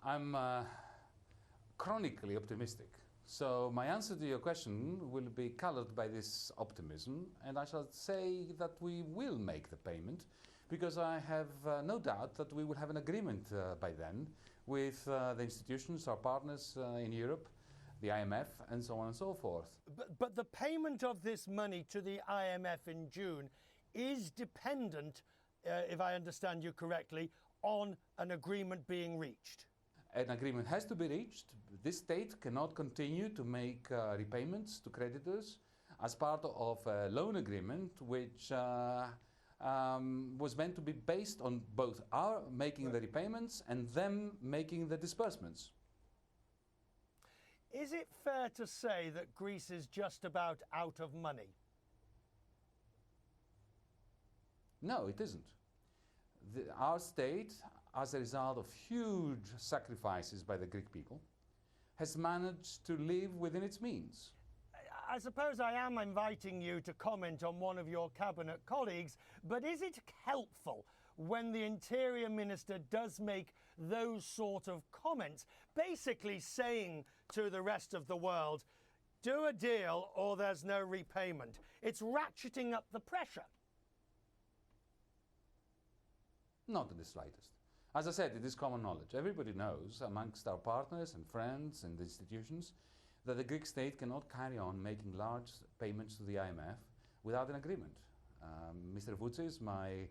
I'm chronically optimistic. So my answer to your question will be colored by this optimism, and I shall say that we will make the payment, because I have no doubt that we will have an agreement by then with the institutions, our partners in Europe, the IMF, and so on and so forth. But the payment of this money to the IMF in June is dependent, if I understand you correctly, on an agreement being reached. An agreement has to be reached. This state cannot continue to make repayments to creditors as part of a loan agreement which was meant to be based on both our making the repayments and them making the disbursements. Is it fair to say that Greece is just about out of money? No, it isn't. Our state, as a result of huge sacrifices by the Greek people, has managed to live within its means. I suppose I am inviting you to comment on one of your cabinet colleagues, but is it helpful when the Interior Minister does make those sort of comments, basically saying to the rest of the world, do a deal or there's no repayment? It's ratcheting up the pressure. Not in the slightest. As I said, it is common knowledge. Everybody knows, amongst our partners and friends and institutions, that the Greek state cannot carry on making large payments to the IMF without an agreement. Mr. Voutsis, my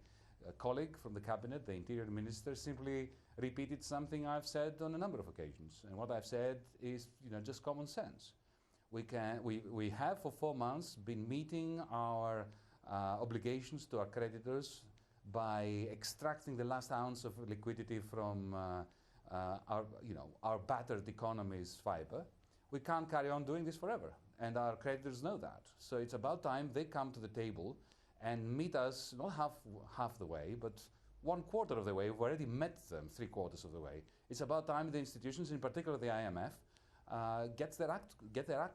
colleague from the cabinet, the Interior Minister, simply repeated something I've said on a number of occasions. And what I've said is, just common sense. We have for 4 months been meeting our obligations to our creditors by extracting the last ounce of liquidity from our battered economy's fiber. We can't carry on doing this forever, and our creditors know that. So it's about time they come to the table and meet us, not half the way, but 1/4 of the way. We've already met them 3/4 of the way. It's about time the institutions, in particular the IMF, get their act together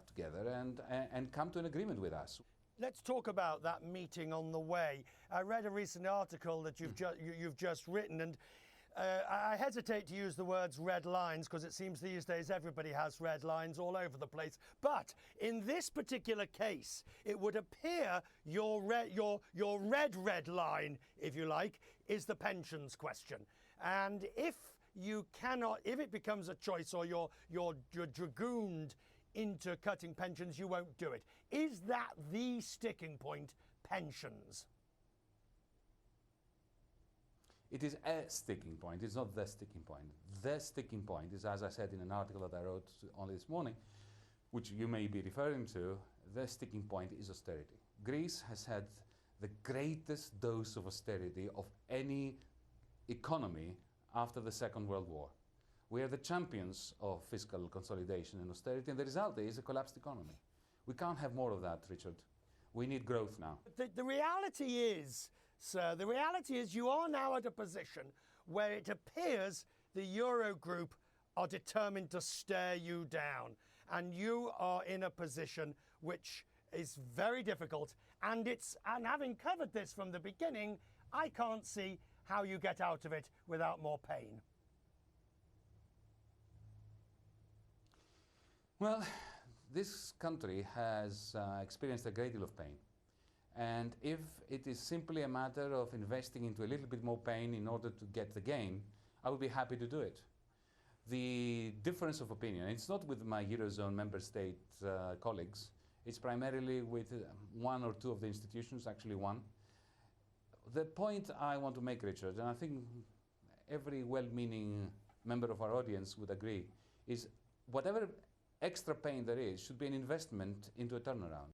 and come to an agreement with us. Let's talk about that meeting on the way. I read a recent article that you've just written, and I hesitate to use the words red lines, because it seems these days everybody has red lines all over the place. But in this particular case, it would appear your red line, if you like, is the pensions question. And if it becomes a choice, or you're dragooned into cutting pensions, you won't do it. Is that the sticking point, pensions? It is a sticking point. It's not the sticking point. The sticking point is, as I said in an article that I wrote only this morning, which you may be referring to, the sticking point is austerity. Greece has had the greatest dose of austerity of any economy after the Second World War. We are the champions of fiscal consolidation and austerity, and the result is a collapsed economy. We can't have more of that, Richard. We need growth now. The reality is, sir, you are now at a position where it appears the Eurogroup are determined to stare you down, and you are in a position which is very difficult, and having covered this from the beginning, I can't see how you get out of it without more pain. Well, this country has experienced a great deal of pain. And if it is simply a matter of investing into a little bit more pain in order to get the gain, I would be happy to do it. The difference of opinion, it's not with my Eurozone member state colleagues, it's primarily with 1 or 2 of the institutions, actually 1. The point I want to make, Richard, and I think every well-meaning member of our audience would agree, is whatever extra pain there is should be an investment into a turnaround.